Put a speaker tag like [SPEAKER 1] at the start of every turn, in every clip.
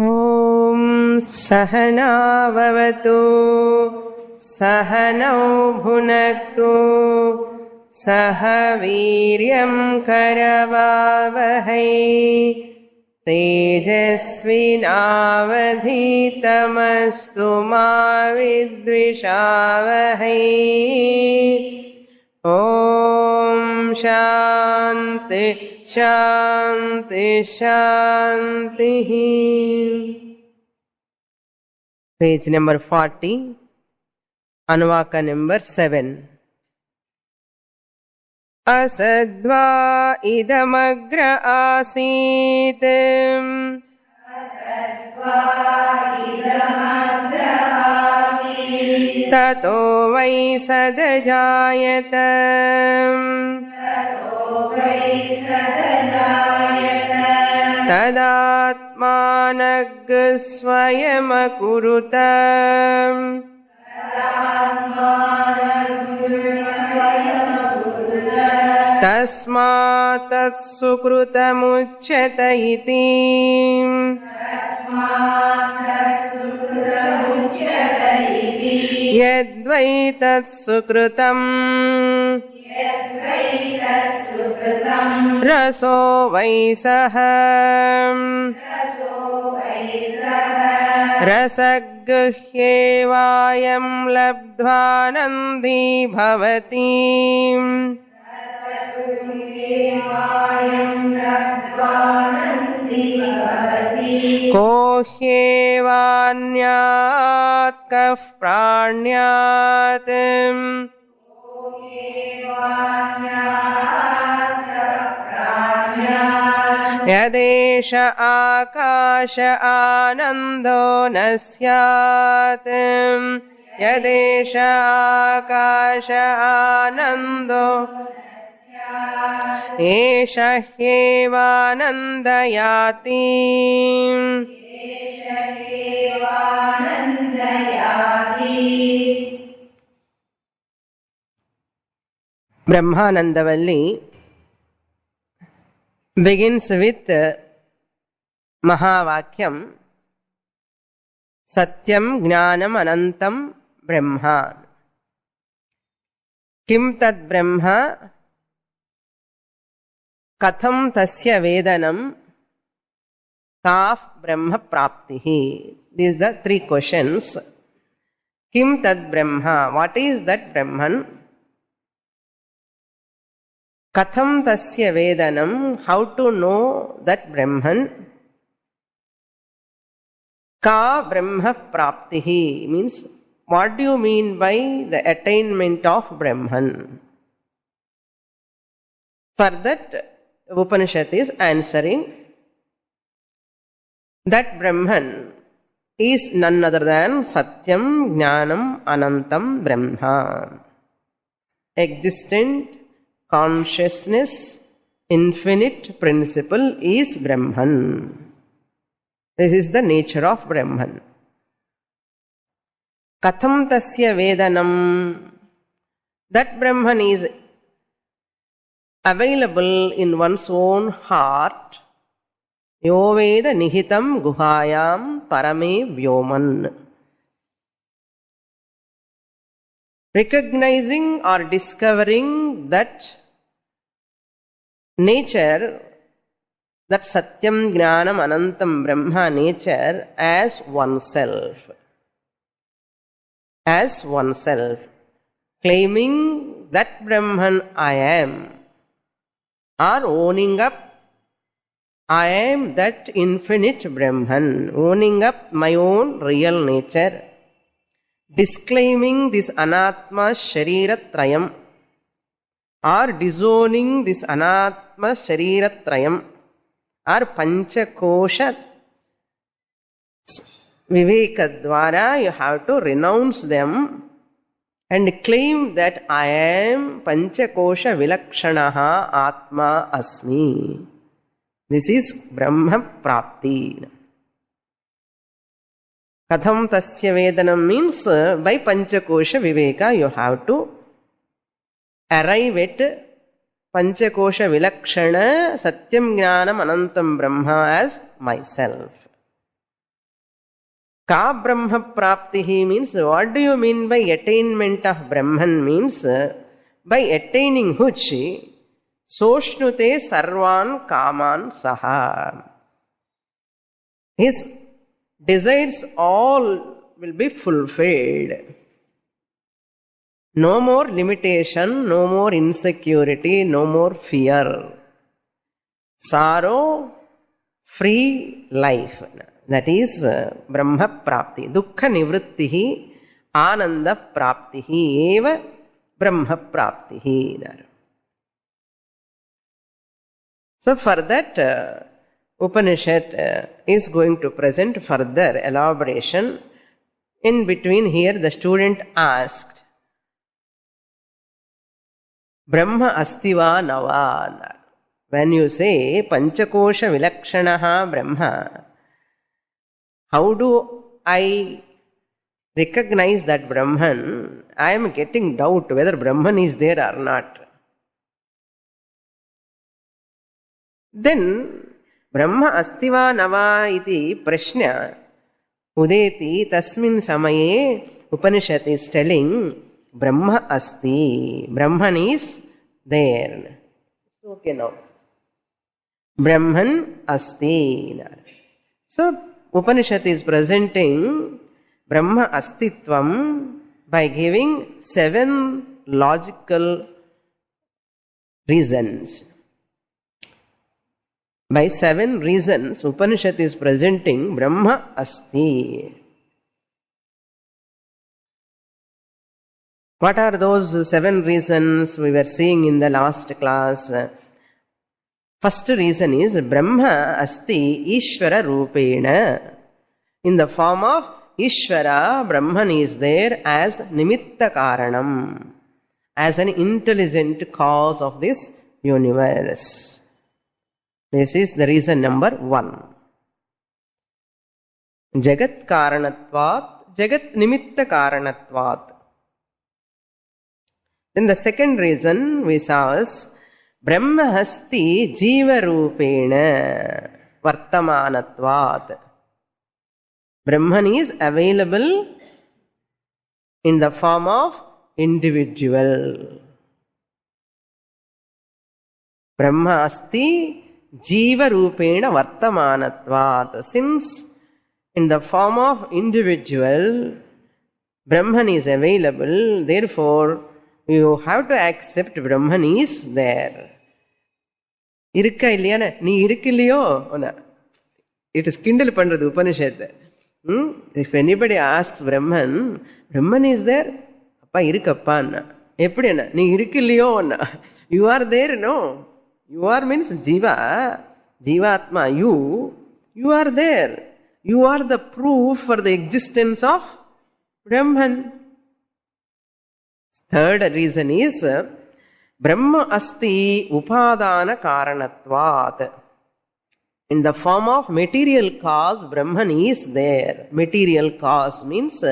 [SPEAKER 1] ॐ सहनाववतु सहनौ भुनक्तु सह वीर्यं करवावहै तेजस्विनावधीतमस्तु मा विद्विषावहै। ॐ शान्ति शान्ति शान्तिः। Page number 40, Anuvaka number 7. असद्वा इदमग्र आसीत् ततो वै सदजायत तदात्मानग स्वयमकुरुत तस्मात् तत्सुकृतमुच्यत इति। यद्वै तत्सुकृतं रसो वै सः रसगृह्येवायं लब्ध्वानन्दी भवति। को ह्येवान्यात् कः प्राण्यात् यदेष आकाश आनन्दो न स्यात् यदेष आकाश आनन्दो एष ह्येवानन्दयाति। Brahmavallee begins with Mahavakyam Satyam Jnanam Anantam Brahma. Kim tad Brahma Katham tasya vedanam Kaf Brahma Praptihi. These are the three questions. Kim tad Brahma? What is that Brahman? Katham tasya vedanam? How to know that Brahman? Ka Brahma Praptihi means what do you mean by the attainment of Brahman? For that, Upanishad is answering that Brahman is none other than Satyam Jnanam Anantam Brahma. Existent consciousness, infinite principle is Brahman. This is the nature of Brahman. Katham tasya vedanam? That Brahman is available in one's own heart. Yo veda nihitam guhayam parame vyoman. Recognizing or discovering that nature, that Satyam Jnanam Anantam Brahma nature as oneself. As oneself. Claiming that Brahman I am. Or owning up, I am that infinite Brahman, owning up my own real nature, disclaiming this anatma shariratrayam, or disowning this anatma shariratrayam, or panchakosha vivekadvara, you have to renounce them and claim that I am Panchakosha Vilakshanaha Atma Asmi. This is Brahma Prapti. Katham tasya vedanam means by Panchakosha Viveka you have to arrive at Panchakosha Vilakshana Satyam Jnanam Anantam Brahma as myself. Ka Brahma Praptihi means, what do you mean by attainment of Brahman? Means, by attaining which, Soshnute Sarvan Kaman Saha. His desires all will be fulfilled. No more limitation, no more insecurity, no more fear. Sorrow, free life. That is Brahma Prapti. Dukkha Nivrittihi, Ananda Praptihi, Eva Brahma Praptihi. So for that, Upanishad is going to present further elaboration. In between here, the student asked, Brahma astiva nava. When you say Panchakosha Vilakshanaha Brahma, how do I recognize that Brahman? I am getting doubt whether Brahman is there or not. Then, Brahma astiva nava iti prashna udeti tasmin samaye Upanishad is telling Brahma asti. Brahman is there. Okay now. Brahman asti. So, Upanishad is presenting Brahma astitvam by giving 7 logical reasons. By 7 reasons, Upanishad is presenting Brahma asti. What are those 7 reasons we were seeing in the last class? First reason is Brahma asti Ishvara Rupena. In the form of Ishvara, Brahman is there as Nimitta Karanam, as an intelligent cause of this universe. This is the reason number 1. Jagat Karanatvat, Jagat Nimitta Karanatvat. Then the second reason we saw is Brahma hasti Jiva Rupena Vartamanatvat. Brahman is available in the form of individual. Brahma asti Jiva Rupena Vartamanatvat. Since in the form of individual, Brahman is available, therefore you have to accept Brahman is there. Irukka illiyana? Nee irukilliyo? It is kindle pandrathu Upanishad. If anybody asks Brahman, Brahman is there? Appa irukappa anna. Eppadi anna? Nee irukilliyo anna. You are there, no? You are means Jiva, Jivatma, you are there. You are the proof for the existence of Brahman. Third reason is Brahma asti upadana karanatvat. In the form of material cause, Brahman is there. Material cause means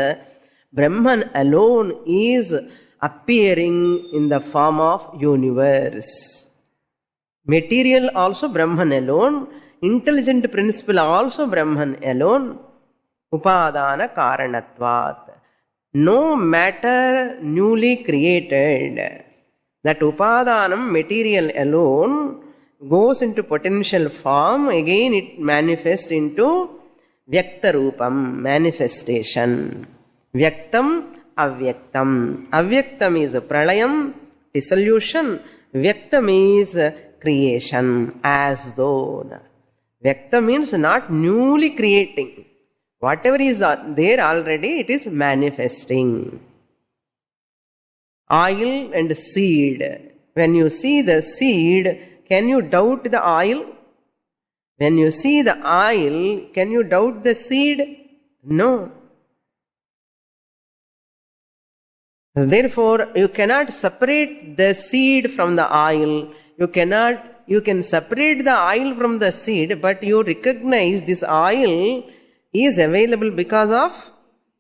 [SPEAKER 1] Brahman alone is appearing in the form of universe. Material also Brahman alone. Intelligent principle also Brahman alone. Upadana karanatvat. No matter newly created. That upadanam, material alone, goes into potential form. Again it manifests into vyakta rupam, manifestation. Vyaktam, avyaktam. Avyaktam is pralayam, dissolution. Vyaktam is creation, as though. Vyakta means not newly creating. Whatever is there already, it is manifesting. Oil and seed. When you see the seed, can you doubt the oil? When you see the oil, can you doubt the seed? No. Therefore, you cannot separate the seed from the oil. You can separate the oil from the seed, but you recognize this oil is available because of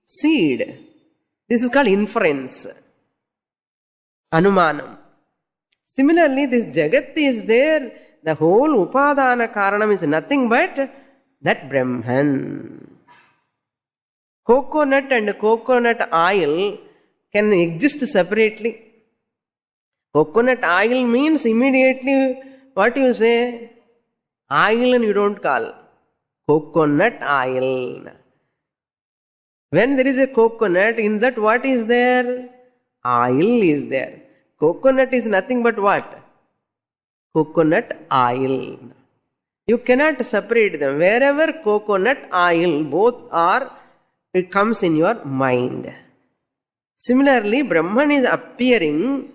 [SPEAKER 1] seed. This is called inference. Anumanam. Similarly, this Jagat is there. The whole Upadana Karanam is nothing but that Brahman. Coconut and coconut oil can exist separately. Coconut oil means immediately what you say? Oil and you don't call. Coconut oil. When there is a coconut, in that what is there? Oil is there. Coconut is nothing but what? Coconut oil. You cannot separate them. Wherever coconut oil, both are, it comes in your mind. Similarly, Brahman is appearing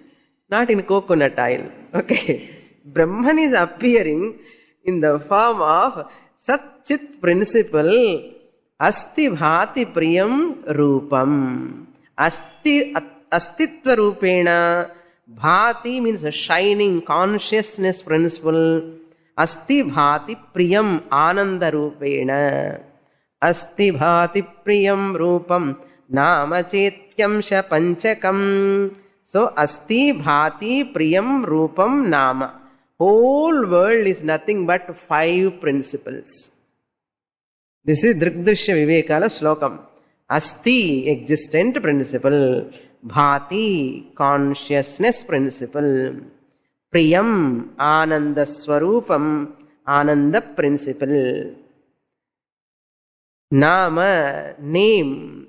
[SPEAKER 1] not in coconut oil. Okay. Brahman is appearing in the form of Sat Chit principle. Asti bhati priyam rupam. Astitva rupena. Bhati means a shining consciousness principle. Asti bhati priyam ananda rupena. Asti bhati priyam rupam nama chetyam sha panchakam. So, asti bhati priyam rupam nama. Whole world is nothing but 5 principles. This is Drigdrishya Vivekala Slokam. Asti, existent principle. Bhati, consciousness principle. Priyam, Ananda Swarupam, Ananda principle. Nama, name.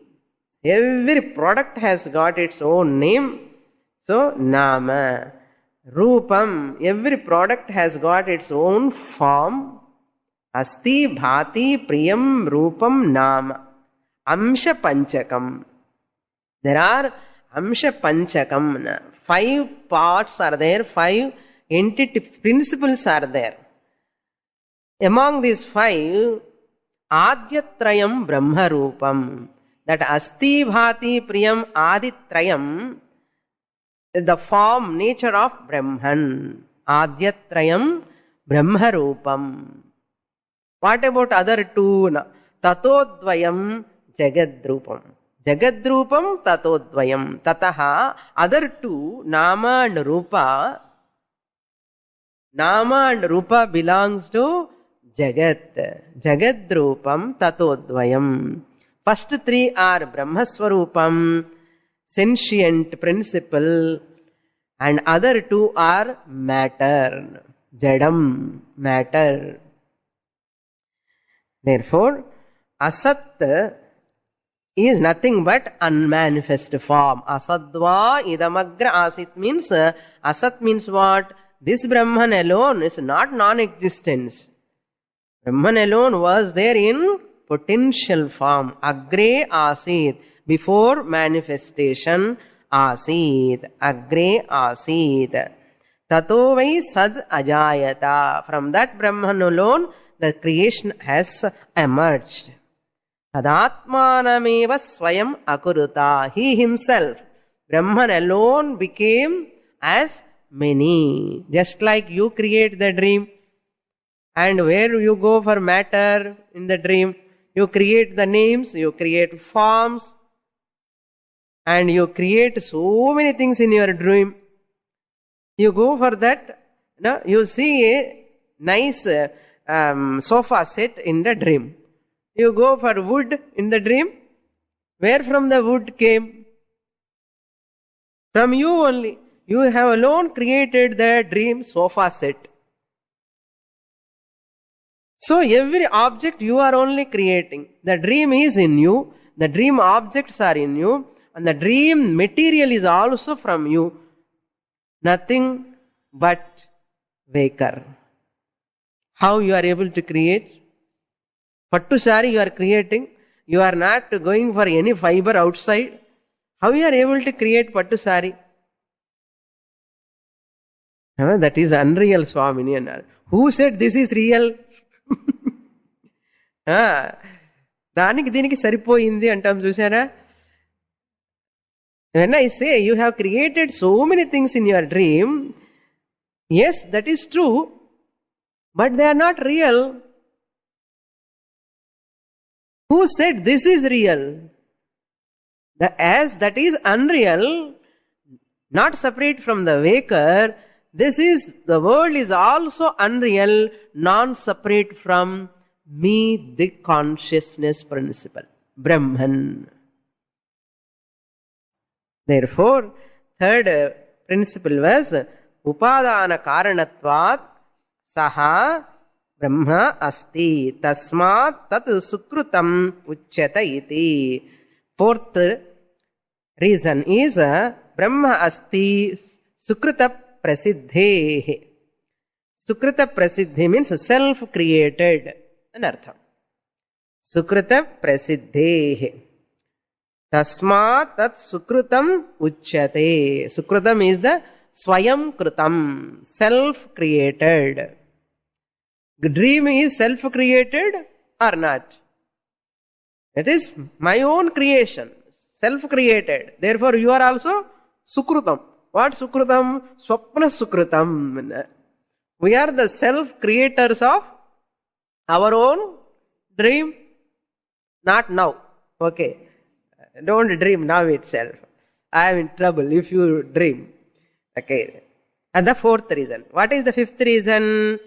[SPEAKER 1] Every product has got its own name. So, Nama. Rupam, every product has got its own form. Asti, Bhati, Priyam, Rupam, Nama. Amsha Panchakam. There are Amsha Panchakam. 5 parts are there, 5 entity principles are there. Among these 5, Adyatrayam Brahma Rupam. That Asti, Bhati, Priyam, Aditrayam, the form, nature of Brahman. Adyatrayam Brahma Rupam. What about other 2? Tatodvayam Jagadrupam. Jagadrupam Tatodvayam. Tataha, other 2, Nama and Rupa. Nama and Rupa belongs to Jagat. Jagadrupam Tatodvayam. First 3 are Brahmaswarupam, sentient principle, and other 2 are matter. Jadam, matter. Therefore, Asat is nothing but unmanifest form. Asadva idamagra asit means, Asat means what? This Brahman alone is not non-existence. Brahman alone was there in potential form. Agre asit, before manifestation, asit. Agre asit. Tato vai sad ajayata. From that Brahman alone, the creation has emerged. Tadatmanameva swayam akuruta. He himself, Brahman alone, became as many. Just like you create the dream, and where you go for matter in the dream, you create the names, you create forms, and you create so many things in your dream. You go for that, you see a nice sofa set in the dream. You go for wood in the dream. Where from the wood came? From you only. You have alone created the dream sofa set. So every object you are only creating. The dream is in you. The dream objects are in you. And the dream material is also from you. Nothing but waker. How you are able to create? Pattu sari you are creating. You are not going for any fiber outside. How you are able to create pattu sari? That is unreal, Swamini. Who said this is real? దానికి దీనికి సరిపోయింది అంటాం చూసారా. When I say you have created so many things in your dream, yes, that is true, but they are not real. Who said this is real? As that is unreal, not separate from the waker, the world is also unreal, non-separate from me, the consciousness principle, Brahman. Therefore, third principle was Upadana Karanatvat Saha Brahma Asti Tasmat Tat Sukrutam Uchyata iti. Fourth reason is Brahma Asti Sukruta Prasiddhe. Sukruta Prasiddhe means self-created. Anartham. Sukruta Prasiddhe. Tasmat tat sukrutam uchyate. Sukrutam is the swayam krutam, self-created. Dream is self-created or not? It is my own creation, self-created. Therefore, you are also sukrutam. What sukrutam? Swapna sukrutam. We are the self-creators of our own dream. Not now. Okay. Don't dream now itself. I am in trouble if you dream. Okay. And the fourth reason. What is the fifth reason?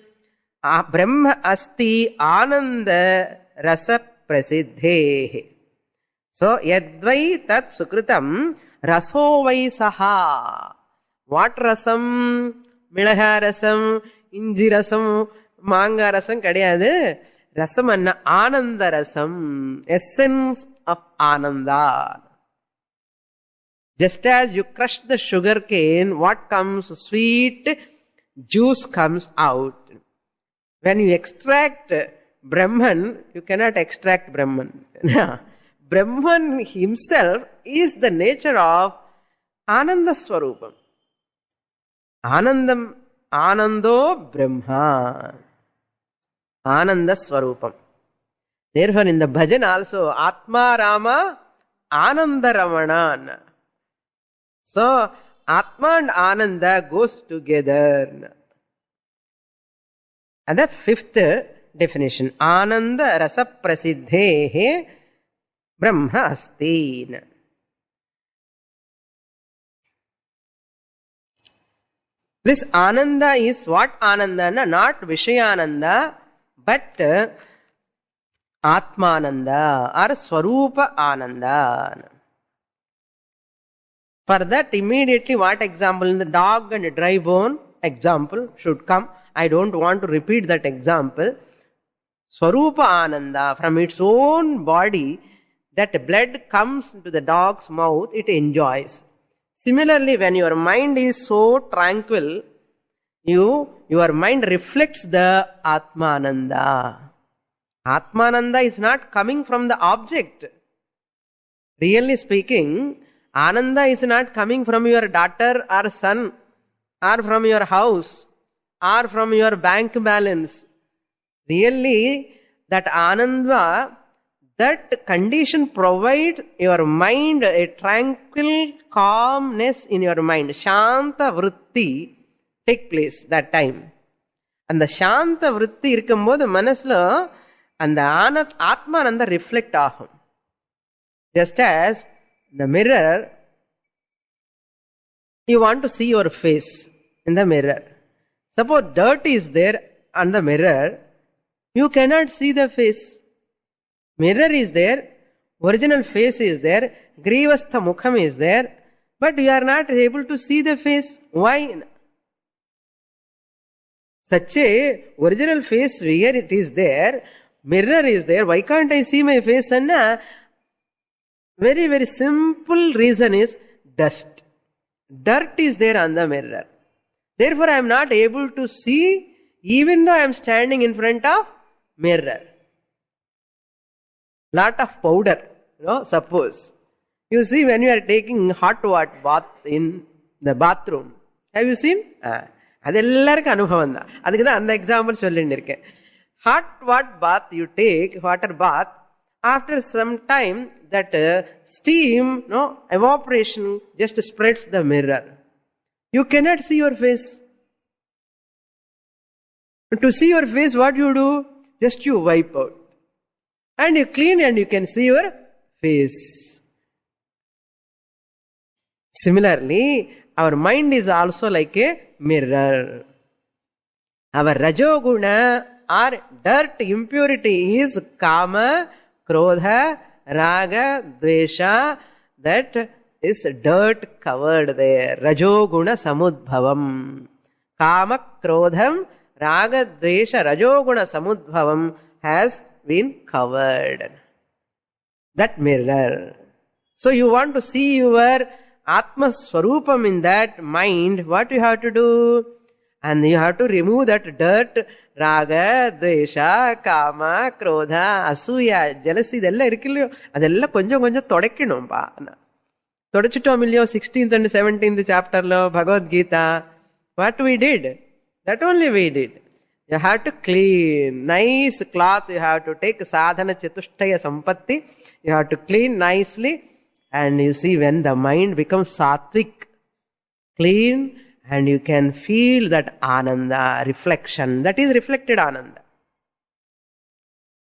[SPEAKER 1] Brahma asti ananda rasa prasiddhe. So, yadvai tat sukritam raso vai saha. What rasam? Milaha rasam, inji rasam, manga rasam kadiyadu. Rasam anna ananda rasam. Essence of Ananda. Just as you crush the sugar cane, what comes? Sweet juice comes out. When you extract Brahman, you cannot extract Brahman. Brahman himself is the nature of Ananda Swarupam. Anandam, Anando Brahma. Ananda Swarupam. Therefore, in the bhajan also, Atma Rama, Ananda Ramana. So, Atma and Ananda goes together. And the fifth definition, Ananda Rasa Prasiddhe Brahma Asti. This Ananda is what Ananda? Not Vishayananda, but Atmananda or Swarupa Ananda. For that, immediately what example? In the dog and dry bone example should come. I don't want to repeat that example. Swarupa Ananda, from its own body, that blood comes into the dog's mouth, it enjoys. Similarly, when your mind is so tranquil, your mind reflects the Atmananda. Atmananda is not coming from the object. Really speaking, Ananda is not coming from your daughter or son, or from your house, or from your bank balance. Really, that Ananda, that condition provides your mind a tranquil calmness in your mind. Shanta vritti take place that time. And the Shanta vritti irkumbodhu manasla and the Atmananda reflect ahum. Just as the mirror, you want to see your face in the mirror. Suppose dirt is there on the mirror, you cannot see the face. Mirror is there, original face is there, Grivastha Mukham is there, but you are not able to see the face. Why? Such a original face where it is there, mirror is there, why can't I see my face? And very, very simple reason is dust. Dirt is there on the mirror. Therefore, I am not able to see even though I am standing in front of mirror. Lot of powder, suppose. You see when you are taking hot water bath in the bathroom. Have you seen? அது எல்லாருக்கும் அனுபவம் தான். அதுக்கு தான் அந்த example சொல்லிட்டு இருக்கேன். Hot water bath you take, water bath, after some time that steam, evaporation just spreads the mirror. You cannot see your face. To see your face, what you do? Just you wipe out. And you clean and you can see your face. Similarly, our mind is also like a mirror. Our rajoguna or dirt impurity is kama, krodha, raga, dvesha, that is dirt covered there. Rajoguna samudbhavam. Kama, krodham, raga, dvesha, rajoguna samudbhavam has been covered. That mirror. So you want to see your Atma Swarupam in that mind, what you have to do? And you have to remove that dirt, raga, dvesha, kama, krodha, asuya, jealousy, idella irukillo, adella konjam konjam todekkanum pa. Todachittom illiyo 16th and 17th chapter lo Bhagavad Gita. What we did? That only we did. You have to clean. Nice cloth you have to take. Sadhana chatushtaya sampatti. You have to clean nicely. And you see when the mind becomes sattvic, clean, and you can feel that ananda, reflection. That is reflected ananda.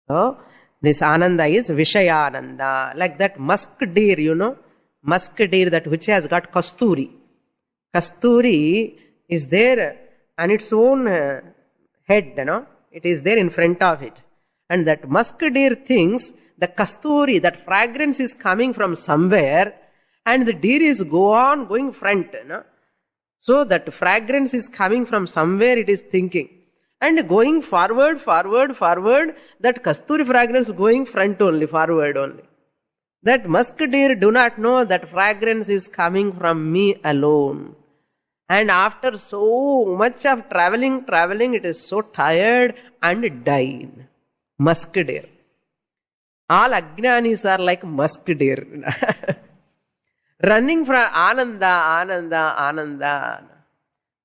[SPEAKER 1] So, this ananda is Vishayananda. Like that musk deer, you know. Musk deer that which has got kasturi. Kasturi is there on its own head, you know. It is there in front of it. And that musk deer thinks the kasturi, that fragrance is coming from somewhere, and the deer is going front. No? So that fragrance is coming from somewhere, it is thinking. And going forward, that kasturi fragrance going front only, forward only. That musk deer do not know that fragrance is coming from me alone. And after so much of traveling, it is so tired and died. Musk deer. All ajnanis are like musk deer. Running from ananda.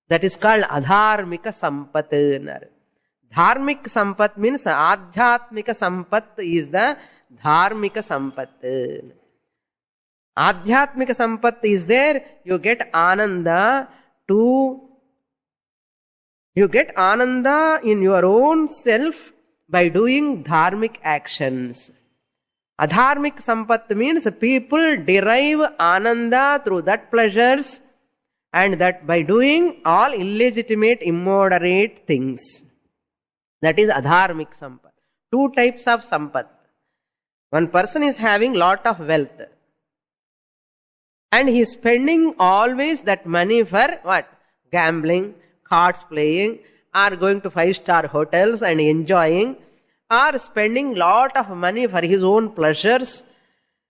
[SPEAKER 1] That is called adharmika sampat. Dharmik sampat means adhyatmika sampat is the dharmika sampat. Adhyatmika sampat is there, you get ananda in your own self by doing dharmic actions. Adharmic sampat means people derive ananda through that pleasures, and that by doing all illegitimate, immoderate things. That is adharmic sampat. Two types of sampat. One person is having lot of wealth, and he is spending always that money for what? Gambling, cards playing, or going to 5-star hotels and enjoying, or spending lot of money for his own pleasures,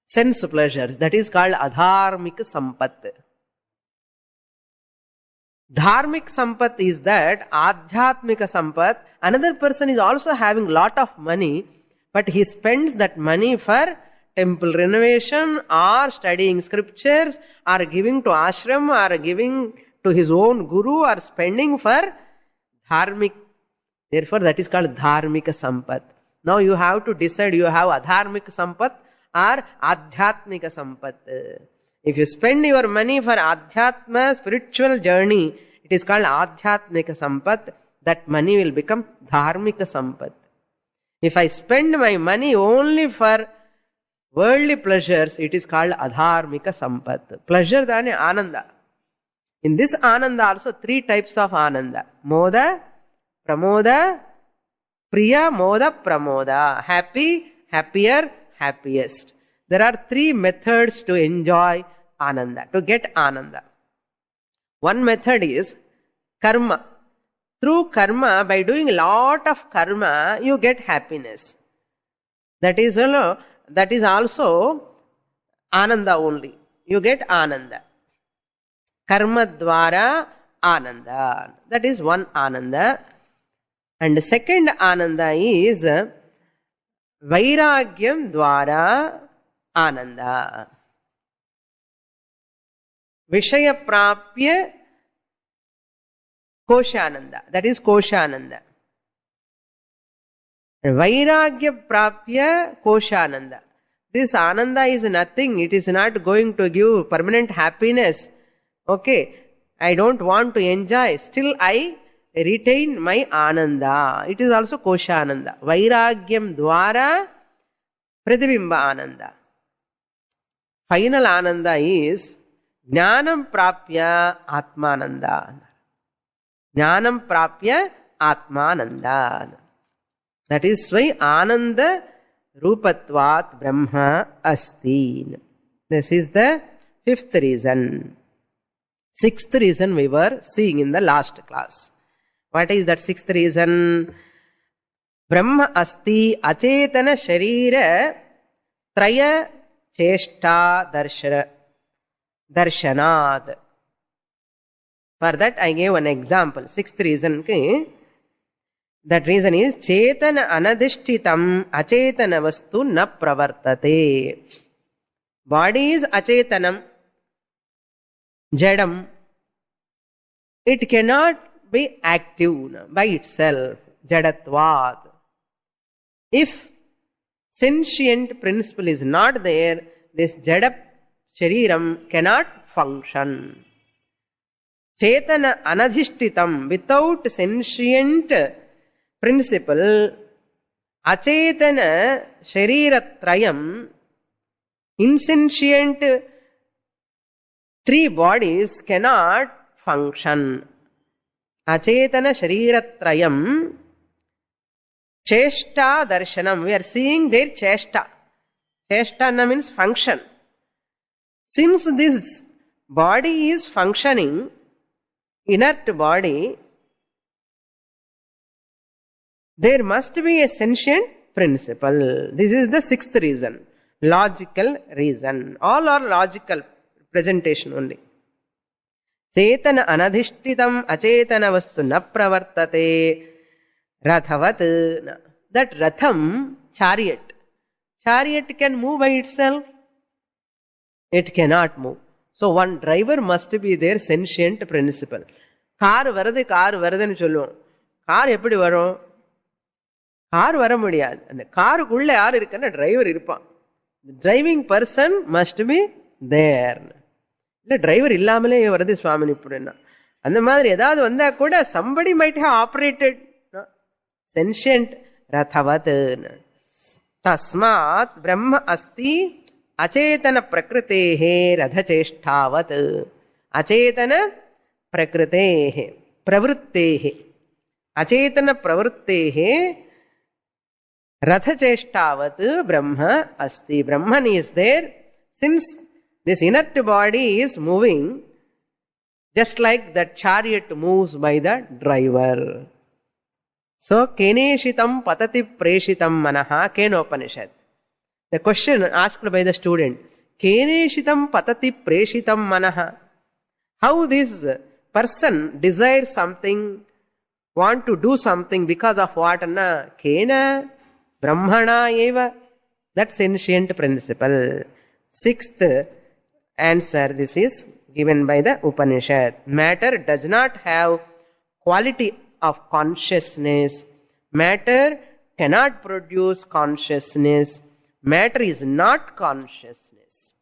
[SPEAKER 1] sense pleasures. That is called adharmik sampat. Dharmik sampat is that adhyatmika sampat. Another person is also having lot of money, but he spends that money for temple renovation, or studying scriptures, or giving to ashram, or giving to his own guru, or spending for dharmik. Therefore, that is called dharmika sampat. Now you have to decide, you have adharmika sampat or adhyatmika sampat. If you spend your money for adhyatma, spiritual journey, it is called adhyatmika sampat. That money will become dharmika sampat. If I spend my money only for worldly pleasures, it is called adharmika sampat. Pleasure dane ananda. In this ananda also 3 types of ananda. Moda, pramoda, priya, moda, pramoda. Happy, happier, happiest. There are 3 methods to enjoy ananda, to get ananda. One method is karma. Through karma, by doing a lot of karma, you get happiness. That is also ananda only. You get ananda. Karma dvara ananda. That is one ananda. And the second ananda is vairagyam dvara ananda. Vishaya prapya koshananda. That is koshananda. Vairagya prapya koshananda. This ananda is nothing. It is not going to give permanent happiness. Okay, I don't want to enjoy. Still I retain my ananda. It is also koshananda. Vairagyam dvara pratibimba ananda. Final ananda is jnanam prapya atmananda. Jnanam prapya atmananda. That is why ananda Rupatvat Brahma Asti. This is the fifth reason. Sixth reason we were seeing in the last class. What is that sixth reason? Brahma Asti Achetana Sharira Traya Cheshta Darshanad. For that I gave an example. Sixth reason. That reason is Chetana Anadishtitam Achetana Vastu Na Pravartate. Body is Achetanam, Jadam. It cannot be active by itself. Jadatvad. If sentient principle is not there, this Jada Shariram cannot function. Chetana Anadhishtitam, without sentient principle, Achetana Shariratrayam, insentient three bodies cannot function. Achetana Shariratrayam Cheshta Darshanam. We are seeing their Cheshta. Cheshtana means function. Since this body is functioning, inert body, there must be a sentient principle. This is the sixth reason. Logical reason. All are logical presentation only. Chetana anadhishtitam achetana vastu na pravartate rathavat. That ratham, chariot. Chariot can move by itself. It cannot move. So one driver must be there, sentient principle. Car varudhu சொல்லுவோம். Car எப்படி வரும்? Car வர முடியாது. அந்த காருக்குள்ள யார் இருக்குன்னா driver இருப்பான். Driving person must be there. இல்லை டிரைவர் இல்லாமலே வருது சுவாமினி இப்படின்னா. அந்த மாதிரி ஏதாவது வந்தா கூட somebody might have operated. Sentient rathavat. Tasmat Brahma asti achetana prakritehe radhacheshtavat. Achetana prakritehe pravrittehe. Achetana pravrittehe radhacheshtavat Brahma asti. Brahman is there. Since this inert body is moving, just like that chariot moves by the driver. So, Keneshitam patati preshitam manaha, Kenopanishad. The question asked by the student, Keneshitam patati preshitam manaha. How this person desires something, want to do something because of what? Kena Brahmana eva. That's ancient principle. Sixth answer, this is given by the Upanishad. Matter does not have quality of consciousness. Matter cannot produce consciousness. Matter is not consciousness.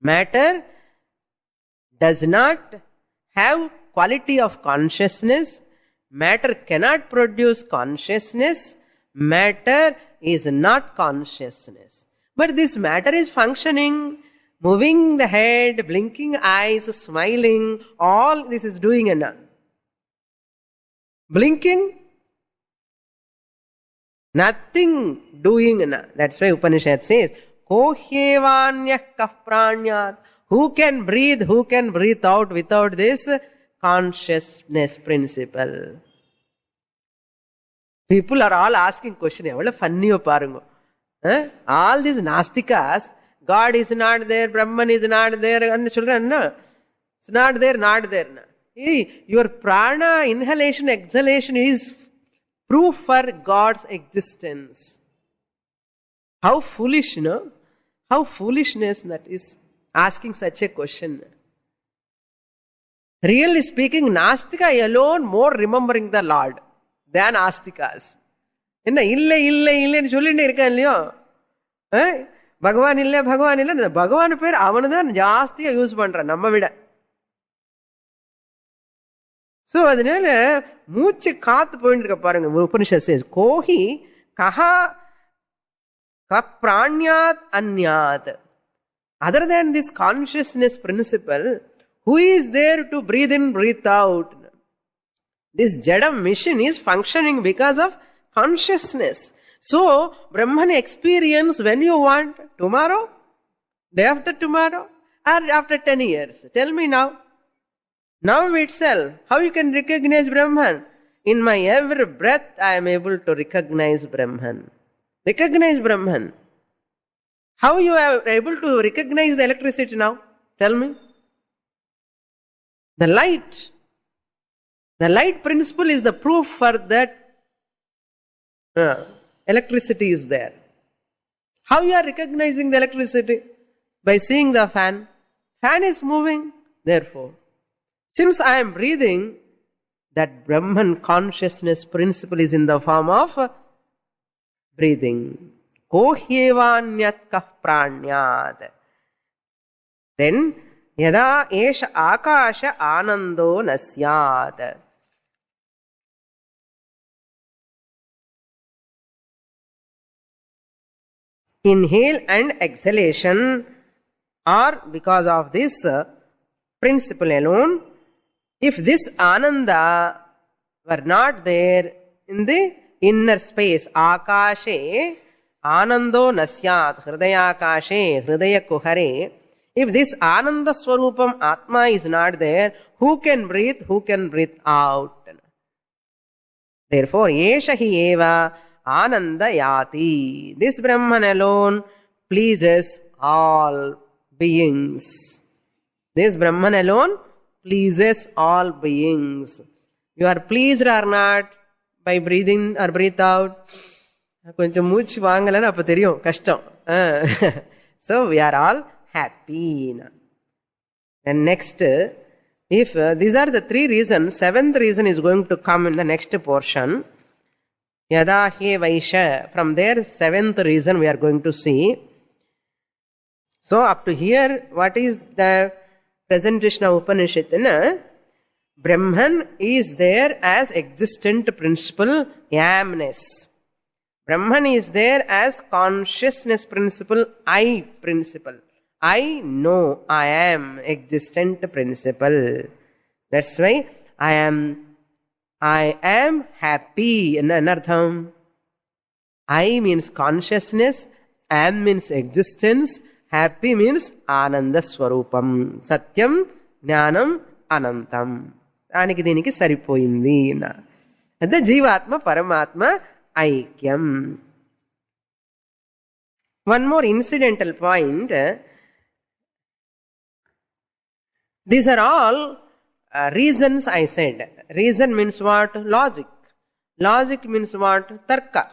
[SPEAKER 1] Matter does not have quality of consciousness. Matter cannot produce consciousness. Matter is not consciousness. But this matter is functioning, moving the head, blinking eyes, smiling, all this is doing enough. Blinking, nothing doing enough. That's why Upanishad says, Kohyevanyah kahpranyat. Who can breathe out without this consciousness principle? People are all asking question. Funny parungo. All these Nastikas, God is not there, Brahman is not there, and children, no. It's not there, not there. No. Your prana, inhalation, exhalation is proof for God's existence. How foolish, no? How foolishness that is, asking such a question. Really speaking, Nastika alone more remembering the Lord than Astikas. என்ன இல்லை இல்லை இல்லைன்னு சொல்லிட்டு இருக்கான் இல்லையோ, பகவான் இல்லை பகவான் இல்லை, இந்த பகவான் பேர் அவனு தான் ஜாஸ்தியா யூஸ் பண்றான் நம்ம விட. சோ அதனால மூச்சு காத்து போயிட்டு இருக்க பாருங்க. Upanishad chase கோஹி Kanha பிராண்யாத் அன்யாத். Other than this consciousness principle, who is there to breathe in, breathe out? This Jadam machine is functioning because of consciousness. So, Brahman experience when you want, tomorrow, day after tomorrow, or after 10 years. Tell me now. Now itself, how you can recognize Brahman? In my every breath, I am able to recognize Brahman. Recognize Brahman. How you are able to recognize the electricity now? Tell me. The light. The light principle is the proof for that electricity is there. How you are recognizing the electricity? By seeing the fan. Fan is moving, therefore. Since I am breathing, that Brahman consciousness principle is in the form of breathing. Ko hyevanyat kah pranyad. Then, yada esha akasha anando nasyad. Inhale and exhalation are because of this principle alone. If this Ananda were not there in the inner space, Akashe, Anando Nasyat, Hridaya Akashe, Hridaya Kuhare, if this Ananda Swarupam Atma is not there, who can breathe? Who can breathe out? Therefore, Yesha hi eva Ananda Yati. This Brahman alone pleases all beings. This Brahman alone pleases all beings. You are pleased or not by breathing or breathe out? கொஞ்சம் மூச்சு வாங்கலன்னு அப்ப தெரியும் கஷ்டம். So we are all happy. And next, if these are the three reasons, seventh reason is going to come in the next portion. Yada he vaisha. From there, seventh reason we are going to see. So up to here, what is the presentation of Upanishad? Brahman is there as existent principle, yamness. Brahman is there as consciousness principle, I principle. I know, I am existent principle. That's why I am happy. Anartham. I means consciousness, am means existence, happy means Ananda Swarupam. Satyam, Jnanam, Anantam. Aniki diniki saripoyindi. Adda Jivatma, Paramatma, Aikyam. One more incidental point. These are all reasons I said. Reason means what? Logic. Logic means what? Tarka.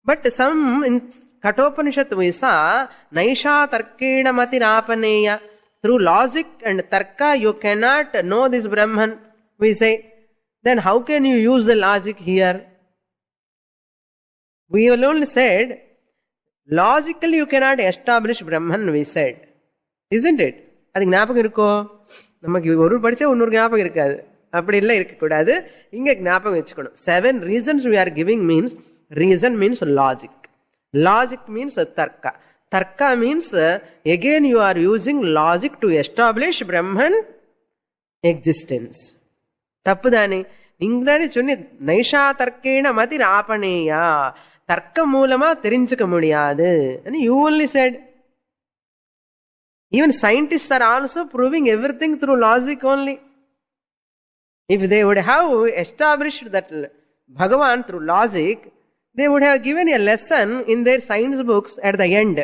[SPEAKER 1] But some in Kathopanishad we saw, Naisha Tarkena Matirapaneya. Through logic and Tarka you cannot know this Brahman, we say. Then how can you use the logic here? We only said, logically you cannot establish Brahman, we said. Isn't it? அதுக்கு ஞாபகம் இருக்கோ? நமக்கு ஒரு படிச்சா இன்னொரு ஞாபகம் இருக்காது. அப்படி எல்லாம் இருக்கக்கூடாது. இங்க ஞாபகம் வச்சுக்கணும். 7 reasons we are giving means, reason means logic. Logic means tarka. Tarka means again you are using logic to establish Brahman existence. தப்பு தானே? நீங்க தானே சொன்னி நைஷா தர்க்கேன மதி ராபணேயா, தர்க்க மூலமா தெரிஞ்சுக்க முடியாது. You only said. Even scientists are also proving everything through logic only. If they would have established that Bhagavan through logic, they would have given a lesson in their science books at the end.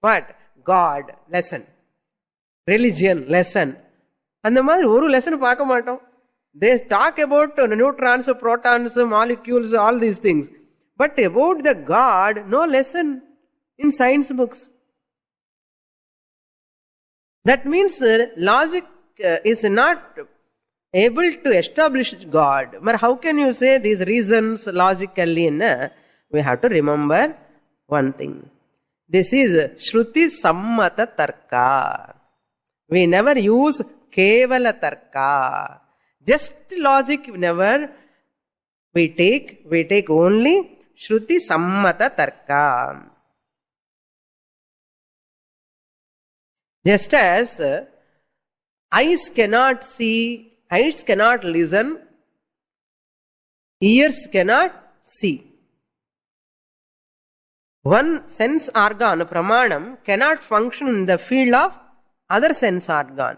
[SPEAKER 1] What? God lesson. Religion lesson. அந்த மாதிரி ஒரு lesson பார்க்க மாட்டோம். They talk about neutrons, protons, molecules, all these things. But about the God, no lesson in science books. That means logic is not able to establish God. But how can you say these reasons logically? We have to remember one thing. This is Shruti Sammata Tarka. We never use Kevala Tarka. Just logic never we take only Shruti Sammata Tarka. Just as eyes cannot see, eyes cannot listen, ears cannot see. One sense organ, pramanam, cannot function in the field of other sense organ.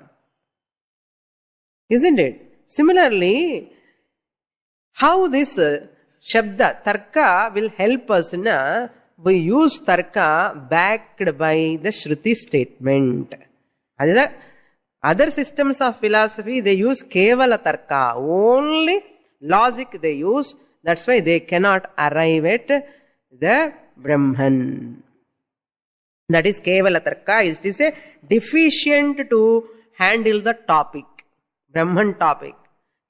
[SPEAKER 1] Isn't it? Similarly, how this shabda, tarka will help us na, we use tarka backed by the Shruti statement. Other systems of philosophy, they use kevala tarka. Only logic they use. That's why they cannot arrive at the Brahman. That is kevala tarka. It is a deficient to handle the topic, Brahman topic.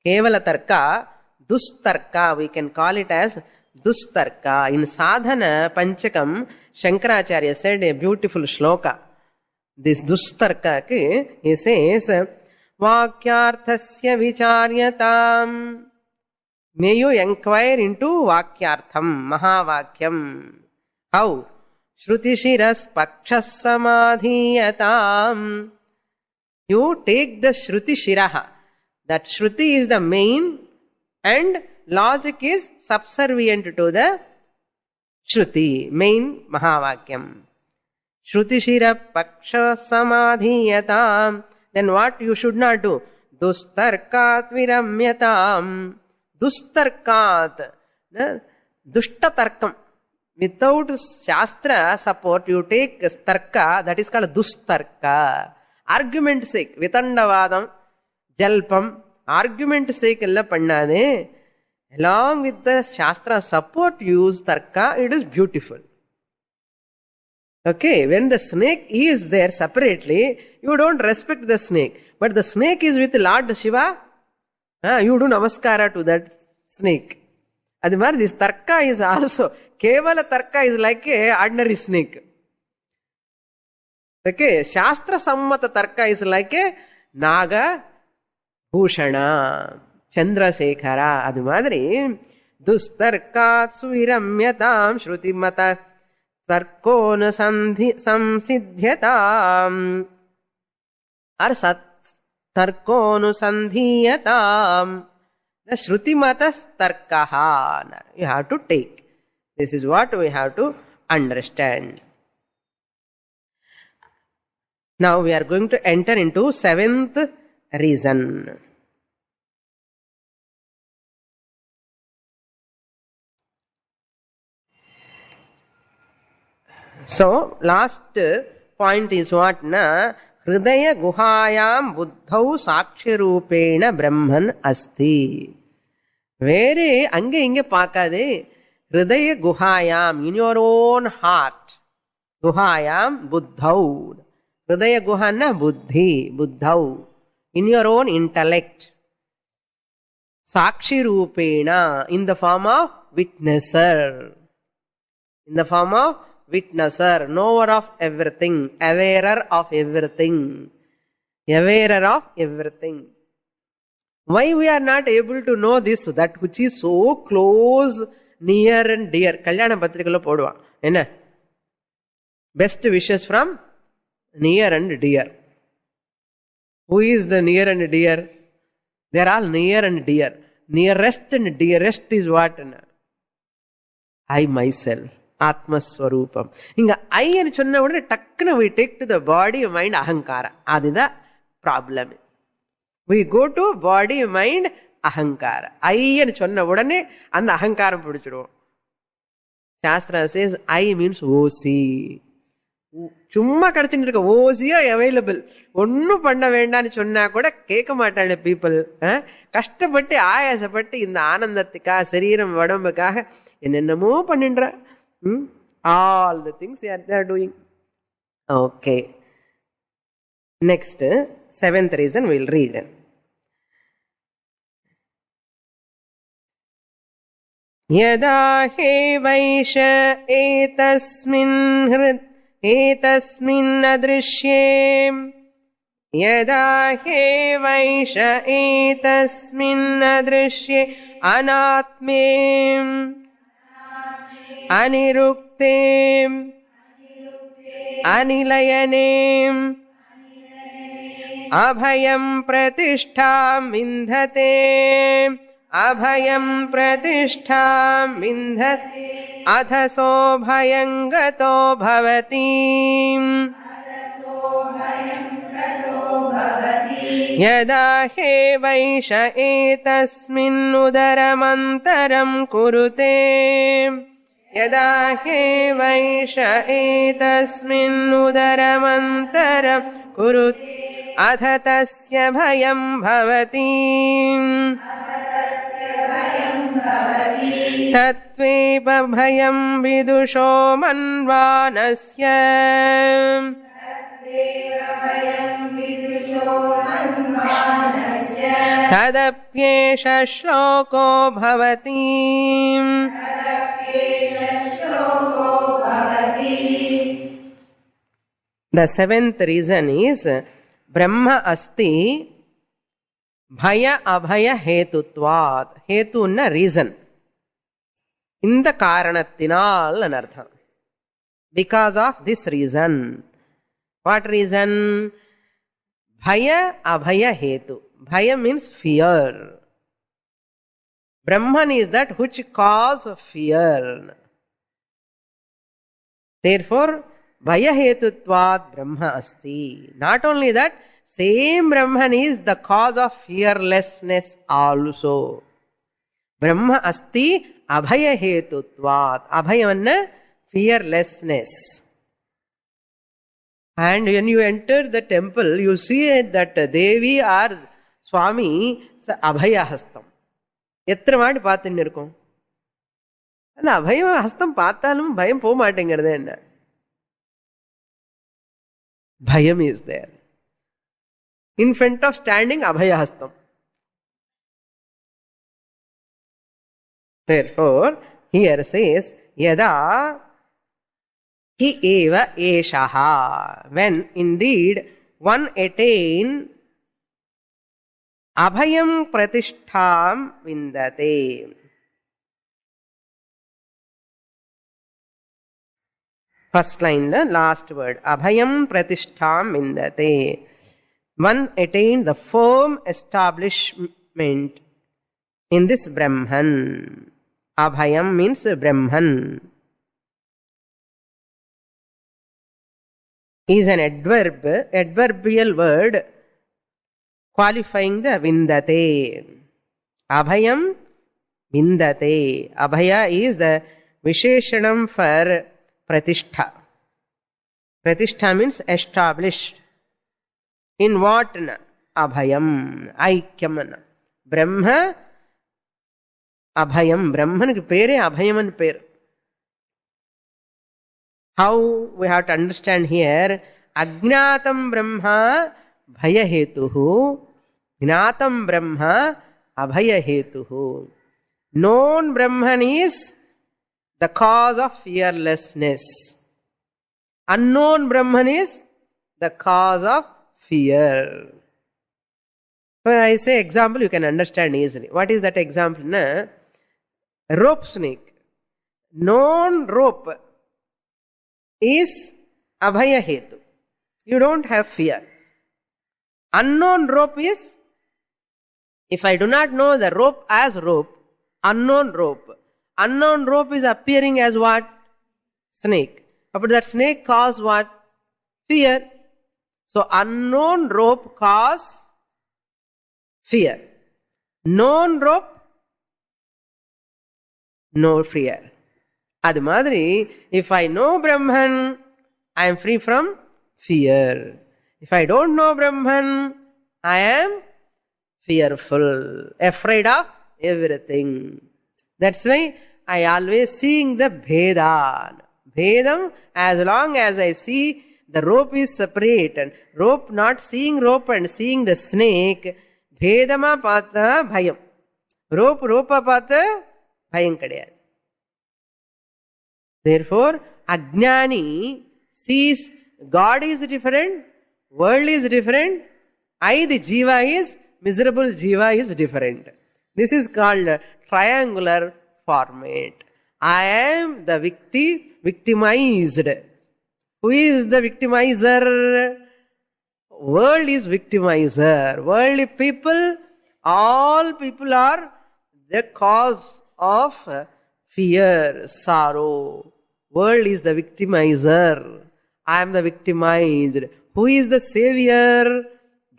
[SPEAKER 1] Kevala tarka, dustarka, we can call it as dustarka. In sadhana panchakam, Shankaracharya said a beautiful shloka. This dustarka, he says, Vakyarthasya vicharyatam. May you inquire into Vakyartham, Mahavakyam. How? Shrutishiras pakshas samadhiyatam. You take the Shruti Shiraha. That Shruti is the main and logic is subservient to the Shruti, main Mahavakyam. Shruti Shira paksha samadhiyatam. Then what you should not do? Dustarkat viramyatam. Dustarkat. Dushta tarkam. Without Shastra support, you take tarka, that is called dustarka. Argument sake, vitandavadam, jalpam, argument sake ella pannade. Along with the Shastra support, use tarka, it is beautiful. Okay, when the snake is there separately, you don't respect the snake. But the snake is with Lord Shiva, you do namaskara to that snake. Adimar, this tarka is also, kevala tarka is like a ordinary snake. Okay, Shastra sammata tarka is like a Naga Bhushana, Chandrasekhara. Adimadri, dustarkat suviramyatam shrutimata tarkona samsidhyatam. Or sat tarkonu sandhiyatam. The Shruti Matas Tarkaha. You have to take. This is what we have to understand. Now we are going to enter into seventh reason. So, last point is what? Na? Hridaya guhayam buddhau sakshirupena brahman asti. Very ange inge paakade. Hridaya guhayam, in your own heart. Guhayam buddhau. Hridaya guhana buddhi, buddhau. In your own intellect. Sakshirupena, in the form of witnesser. In the form of witnesser, knower of everything, awarer of everything, awarer of everything. Why we are not able to know this, that which is so close, near and dear? Kalyana Patrikala podva. Enna? Best wishes from near and dear. Who is the near and dear? They are all near and dear. Nearest and dearest is what? I myself. Atma Swarupam. Inga I and Chonna would takkana we take to the body, mind, ahankara. Adida problem. We go to body, mind, ahankara. I and Chonna wodane and the ahankara pudichuru. Shastra says I means OC. Chumma kadachindirka OC available. Onnu panda venda ani chonna kuda keka maatade people. Kashtapatti ayasapatti in the anandathika sariram vadambakaga ennennamo pannindra. All the things they are doing. Okay. Next, seventh reason we will read. Yada he vaisha etasmin adrishyem. Yada he vaisha etasmin adrishye anatmem. Aniruktem Anilayanem Abhayam Pratishtham Vindhate abhayam pratishtham vindhate athaso bhayam gato bhavati yada he vaisha etasmin udaramantaram kurute yada he vaisha etasmin udaramantaram kurute atha tasya bhayam bhavati tatveva bhayam vidusho manvanasya tadapyesha shloko bhavati. The seventh reason is Brahma asti bhaya abhaya hetutvat. Hetu na reason. In the karanathinal anartha. Because of this reason. What reason? Bhaya abhaya hetu. Bhaya means fear. Brahman is that which cause fear. Therefore, Bhaya hetutvat Brahma asti. Not only that, same Brahman is the cause of fearlessness also. Brahma asti abhaya hetutvat. Abhayavanna fearlessness. And when you enter the temple, you see that Devi or Swami abhaya hastam. எத்தனை வாட்டி பார்த்துன்னு இருக்கோம். அந்த அபய ஹஸ்தம் பார்த்தாலும் பயம் போக மாட்டேங்கிறது என்ன? Bhayam is there. In front of standing Abhaya Hastam. Therefore, here says, Yada hi eva eshaha. When indeed one attain Abhayam pratishtham vindate. First line, the last word. Abhayam pratishtham vindate. One attained the firm establishment in this Brahman. Abhayam means Brahman. Is an adverbial word qualifying the vindate. Abhayam vindate. Abhaya is the Visheshanam for Pratishtha. Pratishtha means established. In what? Abhayam. Aikyamana. Brahma Abhayam. Brahman ki pere Abhayaman pere. How we have to understand here? Ajnatam Brahma Bhaya Hetuhu. Jnatam Brahma Abhaya Hetuhu. Known Brahman is the cause of fearlessness. Unknown Brahman is the cause of fear. When I say example, you can understand easily. What is that example? Na? Rope snake. Known rope is Abhaya Hetu. You don't have fear. Unknown rope is, if I do not know the rope as rope, unknown rope. Unknown rope is appearing as what? Snake. But that snake cause what? Fear. So unknown rope cause fear. Known rope, no fear. Adi madri, if I know Brahman, I am free from fear. If I don't know Brahman, I am fearful, afraid of everything. That's why I always seeing the Bheda. Bhedam, as long as I see the rope is separate and rope, not seeing rope and seeing the snake, Bhedama pata bhayam. Ropa pata bhayam kadayad. Therefore, Ajnani sees God is different, world is different, I, the Jiva, is miserable Jiva is different. This is called triangular format. I am the victimized. Who is the victimizer? World is victimizer. Worldly people, all people are the cause of fear, sorrow. World is the victimizer. I am the victimized. Who is the savior?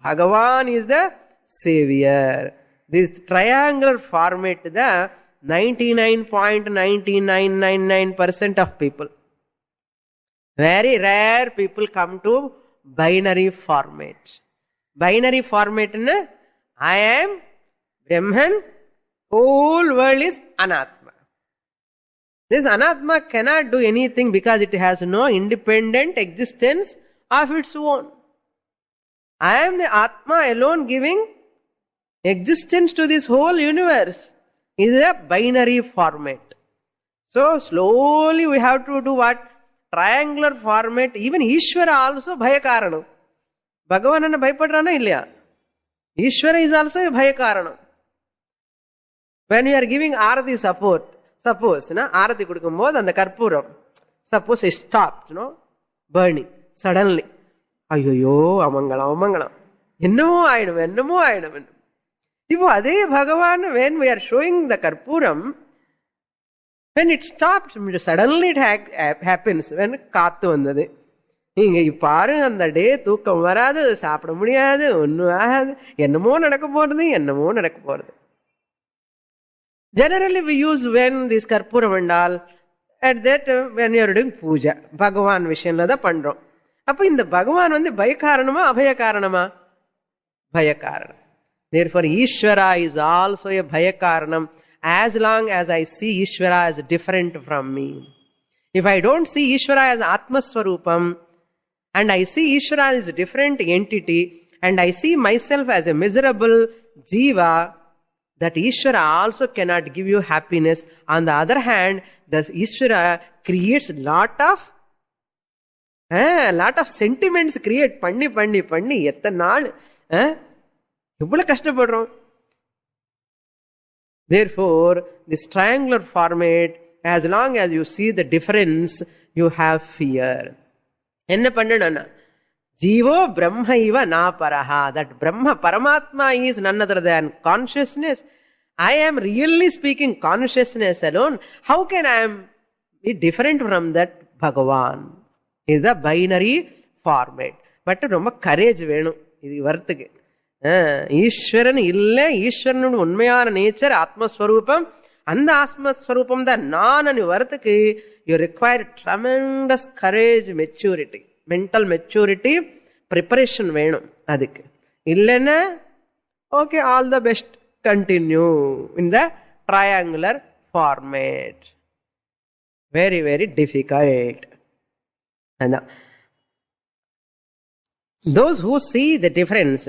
[SPEAKER 1] Bhagavan is the savior. This triangular format, the 99.9999% of people. Very rare people come to binary format. Binary format, I am Brahman, whole world is Anatma. This Anatma cannot do anything because it has no independent existence of its own. I am the Atma alone giving existence to this whole universe. It is a binary format. So slowly we have to do what? Triangular format. Even Ishvara also Bhayakaranam. Bhagavanana Bhayapadrana illaya. Ishvara is also a Bhayakaranam. When we are giving Arati support, suppose, Arati kudukumbodhu and the Karpuram, suppose it stopped, burning suddenly. Ayyo, amangalam. Ennamo aidum. Ipo adhe Bhagavan, when we are showing the Karpuram, when it stops, suddenly it happens. When kaathu vandadu. Inga iparu and the day thookam varadu, saapda mudiyadu, onnu agadu, ennamo nadakka. Generally we use when this Karpuram and all, at that when you are doing puja, Bhagavan Vishayanla da pandrom. Appo in the Bhagavan vandu Bhayakaranama, Abhayakaranama? Bhayakaranam. Therefore Ishvara is also a Bhayakaranam as long as I see Ishvara as different from me. If I don't see Ishvara as Atma Swarupam and I see Ishvara as a different entity and I see myself as a miserable jiva, that Ishvara also cannot give you happiness. On the other hand, the Ishvara creates lot of sentiments create. Panni, ettha naal. Therefore, this triangular format, as long as you see the difference, you have fear. Enna pannanana? Jivo Brahmaiva na paraha. That Brahma, Paramatma is none other than consciousness. I am really speaking consciousness alone. How can I be different from that Bhagavan? Is the binary format. But romba courage venu. Idi varthukku. Ishwaran illa, Ishwaran unmayana nature, Atma Swarupam. And the Atma Swarupam, the non-ani varthukku, you require tremendous courage, maturity. Mental maturity, preparation venu. Adikku. Illana, okay, all the best. Continue in the triangular format. Very, very difficult. And those who see the difference,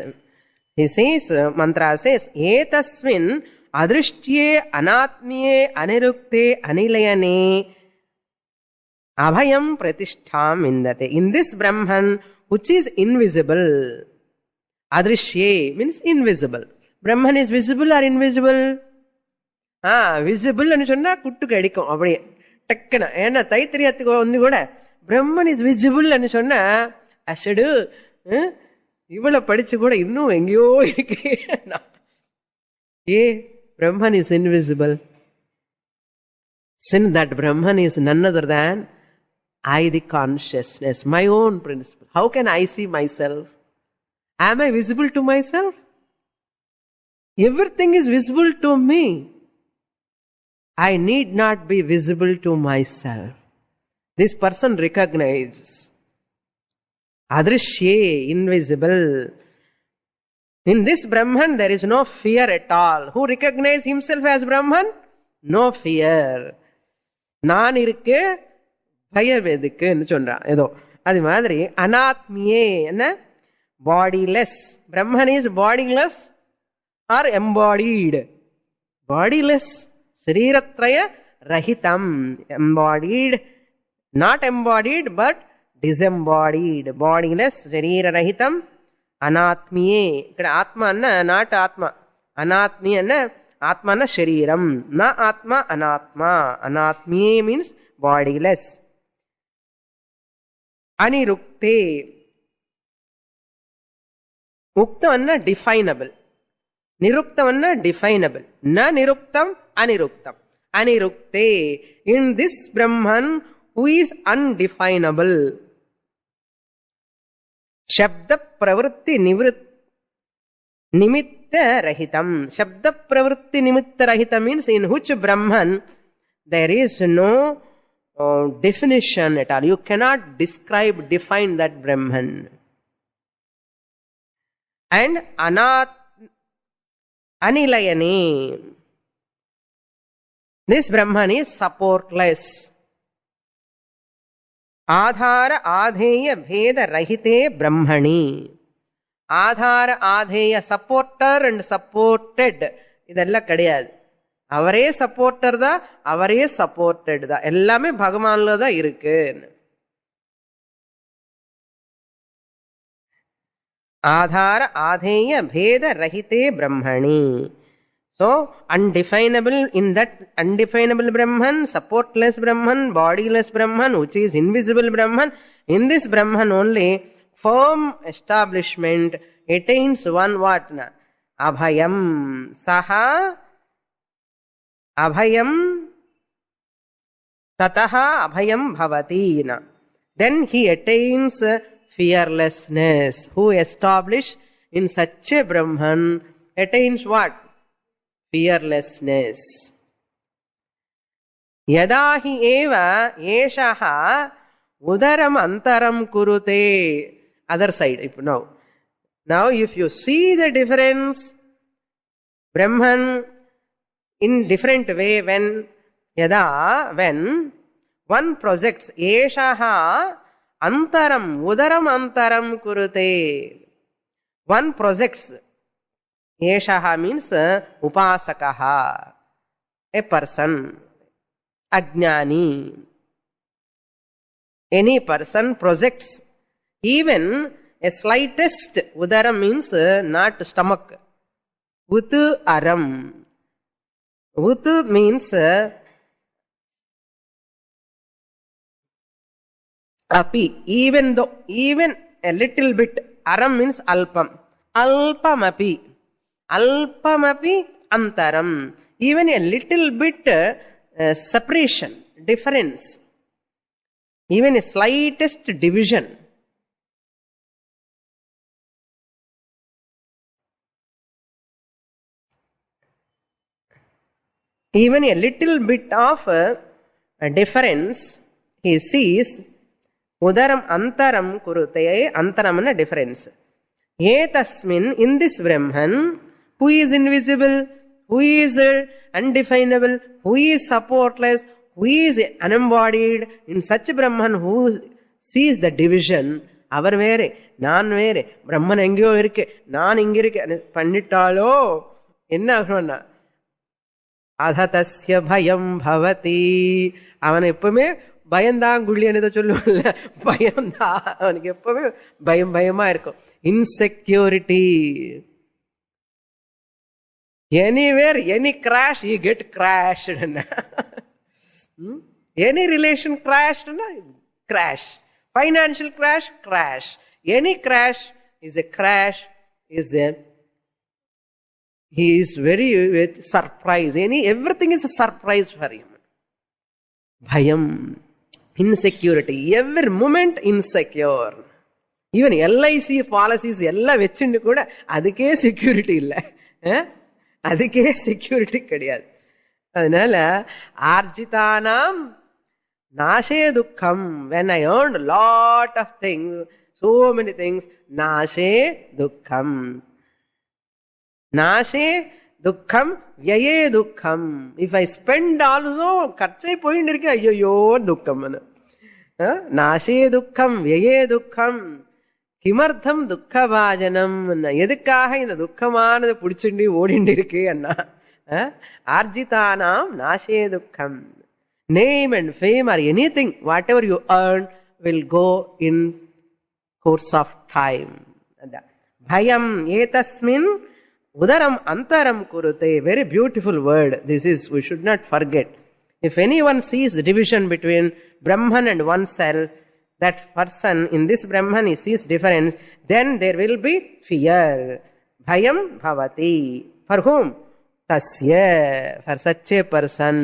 [SPEAKER 1] he says, mantra says, etasmin adrishtye anatmye anirukte anilayane abhayam pratishtham indate. In this Brahman, which is invisible, adrishye means invisible. Brahman is visible or invisible? Visible and sonna kuttuku adikum apdi takkana ena taitriyathu undi kuda Brahman is visible and sonna asadu ivula padichu kuda innum engiyo irukke Brahman is invisible. Since that Brahman is none other than I, the consciousness, my own principle. How can I see myself? Am I visible to myself? Everything is visible to me. I need not be visible to myself. This person recognizes. Adrishye, invisible. In this Brahman, there is no fear at all. Who recognizes himself as Brahman? No fear. Naan irukke, bhayam edukku nu sondra. Edo. Adi madri, anatmiye, bodiless. Brahman is bodiless or embodied. Bodiless. Sriratraya rahitam. Embodied. Not embodied but disembodied. Bodiless. Srira rahitam. Anatmiye. Ikkada atma anna, not atma. Anatmiye anna, atma anna shariram. Na atma, anatma. Anatmiye means bodiless. Anirukte. Ukta anna definable. Niruktam anna definable. Na niruktam, aniruktam. Anirukte. In this Brahman who is undefinable. Shabda pravritti nimitta rahitam. Shabda pravritti nimitta rahitam means in which Brahman there is no definition at all. You cannot define that Brahman. And anilayani. This Brahman is supportless. Adhara adheya bheda rahite Brahmani. Adhara adheya, supporter and supported. Idella kadiyadu. Avare supporter da, avare supported da. Ellame Bhagavanla da irukku. Adhara adheya bheda rahite Brahmani. So, undefinable, in that undefinable Brahman, supportless Brahman, bodiless Brahman, which is invisible Brahman, in this Brahman only, firm establishment attains one what? Abhayam. Saha abhayam tataha abhayam bhavati. Then he attains fearlessness. Who established in such a Brahman attains what? Fearlessness. Yadahi eva eshaha udaram antaram kurute. Other side. Now if you see the difference, Brahman in different way, when one projects eshaha antaram, udaram antaram kurute. One projects. Eshaha means upasakaha, a person, ajnani. Any person projects even a slightest, udaram means not stomach, utu aram. Utu means api, even a little bit. Aram means alpam. Alpamapi. Alpamapi antaram. Even a little bit separation, difference. Even a slightest division. Even a little bit of a difference, he sees. Udaram antaram kurute. Antaram is a difference. Etasmin, in this Brahman, who is invisible, who is undefinable, who is supportless, who is unembodied, in such Brahman who sees the division, avar vere, nan vere, Brahman engyo irukke, nan ingirukke, pannitalo, enna agona? Adhatasya bhayam bhavati. Avana eppume பயந்தான் குள்ளியனதை சொல்லுவல்ல, பயம்தான் அவனுக்கு எப்பவுமே பயமா இருக்கும். Insecurity. Anywhere, any crash, you get crashed. Any relation crashed, crash. Financial crash, crash. Any crash is a crash, he is very surprised. Everything is a surprise for him. Bhayam, insecurity. Every moment insecure. Even LIC policies, ella vechindu kuda adike security illa. Adike security kadiyadu. Adanala arjitanam nashe dukkham. When I earned a lot of things, so many things, nashe dukkham. Nashe dukkham, vyaye dukkham. If I spend also, kachai point irke, ayyo dukkham. Nashe dukkham, vyaye dukkham. Kimartham dukkha vajanam. Edukkaga indha dukkamanadu pudichindi odindi irukke anna. Arjitanam nashe dukkham. Name and fame or anything, whatever you earn will go in course of time. Bhayam etasmin udaram antaram kurute. Very beautiful word. This is, we should not forget. If anyone sees the division between Brahman and oneself, that person in this Brahman, he sees difference, then there will be fear. Bhayam bhavati. For whom? Tasya. For such a person.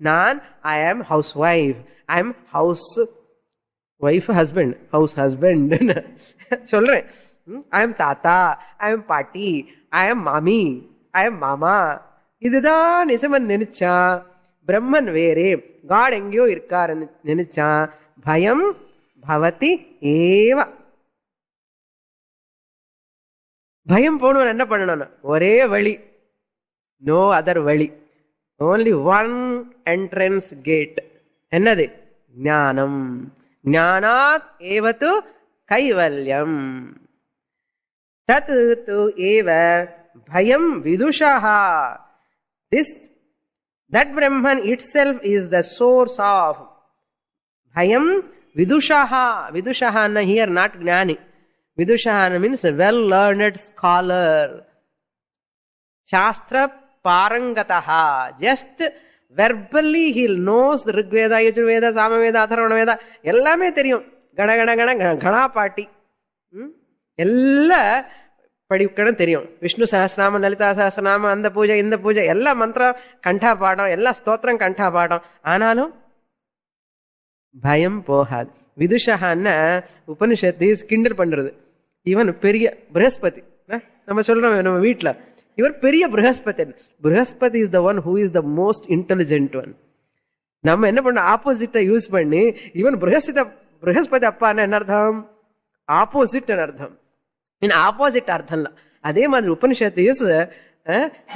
[SPEAKER 1] Nan, I am housewife. I am house wife, husband. House husband. Children. I am tata. I am party. I am mommy. I am mama. இதுதான் நிஜமன் நினைச்சா பிரம்மன் வேறே, God எங்கேயோ இருக்காரு நினைச்சா பயம் பவதி ஏவ. பயம் போகணும் என்ன பண்ணணும்? ஒரே வழி, நோ அதர் வழி, ஓன்லி ஒன் என்ட்ரன்ஸ் கேட். என்னது? ஞானம். ஞானாத் ஏவது கைவல்யம். தத் து ஏவ bhayam vidushaha. That Brahman itself is the source of bhayam vidushaha. Vidushaha here not gnani. Vidushaha means a well-learned scholar. Shastra parangataha. Just verbally he knows the Rigveda, Yajurveda, Samaveda, Atharvana Veda. Ellame theriyum. Gana gana gana gana party. Ella படிக்கணும் தெரியும். விஷ்ணு சஹஸ்ரநாமம், லலிதா சஹஸ்ரநாமம், அந்த பூஜை இந்த பூஜை எல்லா மந்திரம் கண்டா பாடம், எல்லா ஸ்தோத்திரம் கண்டா பாடம். ஆனாலும் பயம் போகாது. விதுஷான்னா உபனிஷத்து கிண்டல் பண்றது. இவன் பெரிய ப்ரஹஸ்பதி. நம்ம சொல்றோம் நம்ம வீட்டில் இவர் பெரிய Brihaspati. Brihaspati is the one who is the most intelligent one. நம்ம என்ன பண்ண ஆப்போசிட்டை யூஸ் பண்ணி இவன் ப்ரஹஸ்பதி அப்பான்னு என்ன அர்த்தம்? ஆப்போசிட் அர்த்தம். ஆப்போசிட் அர்த்தம்ல. அதே மாதிரி உபனிஷத்து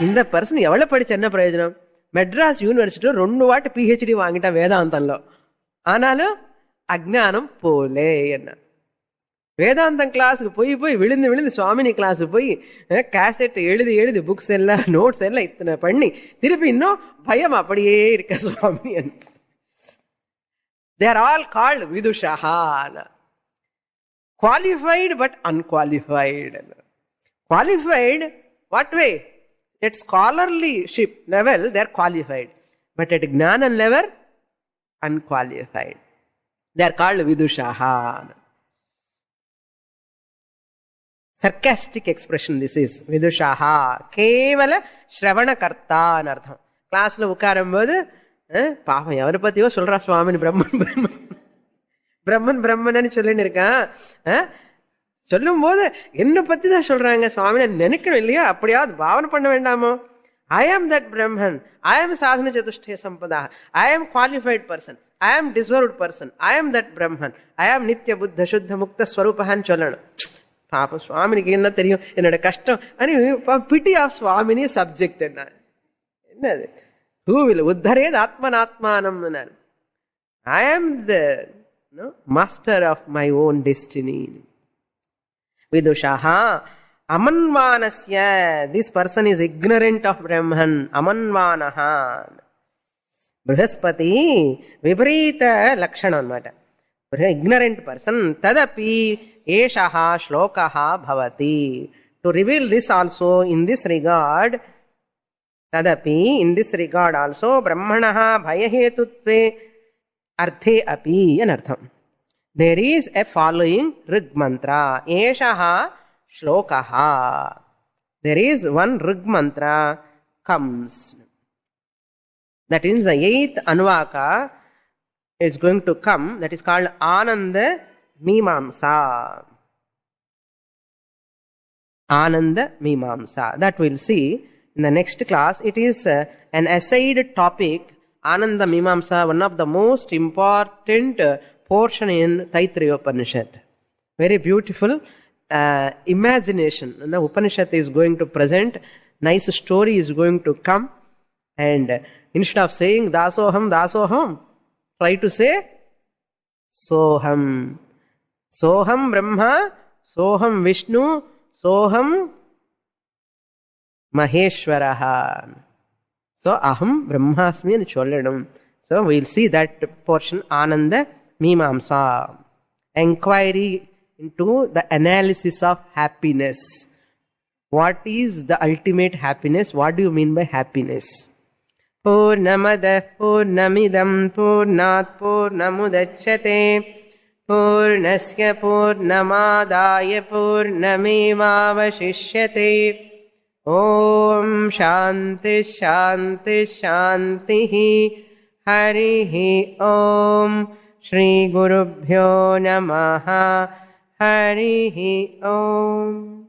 [SPEAKER 1] இந்த பர்சன் எவ்வளவு படிச்ச என்ன பிரயோஜனம்? மெட்ராஸ் யூனிவர்சிட்டியில 2 வாட்டி PhD வாங்கிட்டா வேதாந்தம்ல. ஆனாலும் அஜ்ஞானம் போலே. என்ன வேதாந்தம் கிளாஸுக்கு போய் போய் விழுந்து விழுந்து சுவாமினி கிளாஸுக்கு போய் கேசட் எழுதி எழுதி புக்ஸ் எல்லாம் நோட்ஸ் எல்லாம் இத்தனை பண்ணி திருப்பி இன்னும் பயம் அப்படியே இருக்க சுவாமி. They are all called vidushaha. Qualified but unqualified. Qualified, what way? At scholarlyship level, they are qualified. But at Jnana level, unqualified. They are called vidushaha. Sarcastic expression this is. Vidushaha. Kevala Shravana Karta anartham. Class lo ukarumbodhu, பாவம் எவரை பத்தியோ சொல்றா சுவாமினி பிரம்மன் பிரம்மன் பிரம்மன் பிரம்மன்னு சொல்லின்னு இருக்கான். சொல்லும் போது என்ன பத்தி தான் சொல்றாங்க சுவாமி, நினைக்கணும் இல்லையா? அப்படியாவது பாவனை பண்ண வேண்டாமோ? ஐ ஆம் தட் பிரம்மன், ஐ ஆம் சாதன சதுஷ்டய சம்பதா, ஐ ஆம் குவாலிஃபைட் பர்சன், ஐ ஆம் டிசர்வ்ட் பர்சன், ஐ ஆம் தட் பிரம்மன், ஐ ஆம் நித்திய புத்த சுத்த முக்த ஸ்வரூபகான்னு சொல்லணும். பாப்பா சுவாமினிக்கு என்ன தெரியும் என்னோட கஷ்டம். பிட்டி ஆஃப் சுவாமினி சப்ஜெக்ட் என்னது? ஹூவில் உத்தரேத் ஆத்மனாத்மானம். ஐ ஆம் த master of my own destiny. Vidushaha amanvanasya. This person is ignorant of Brahman. Amanvanaha. Brihaspati viparita lakshana anamata. Ignorant person. Tadapi eshaha shlokaha bhavati. To reveal this also in this regard, tadapi in this regard also brahmanaha bhayahetutve arthe api anartham. There is a following rig mantra. Eshaha shlokaha. There is one rig mantra comes. That is the 8th anvaka is going to come. That is called Ananda Mimamsa. Ananda Mimamsa. That we'll see in the next class. It is an aside topic. Ananda Mimamsa, one of the most important portion in Taittiriya Upanishad. Very beautiful imagination. And the Upanishad is going to present, nice story is going to come, and instead of saying dasoham, dasoham, try to say soham. Soham Brahma, soham Vishnu, soham Maheshwaraha. So aham brahmasmi and chollanam. So we'll see that portion. Ananda Mimamsa. Enquiry into the analysis of happiness. What is the ultimate happiness? What do you mean by happiness? Purnamada Purnamidam Purnat Purnamudachyate Purnasya Purnamadaya Purnamevavashishyate. ఓం శాంతి శాంతి శాంతి. హరి ఓం. శ్రీ గురుభ్యో నమః. హరి ఓం.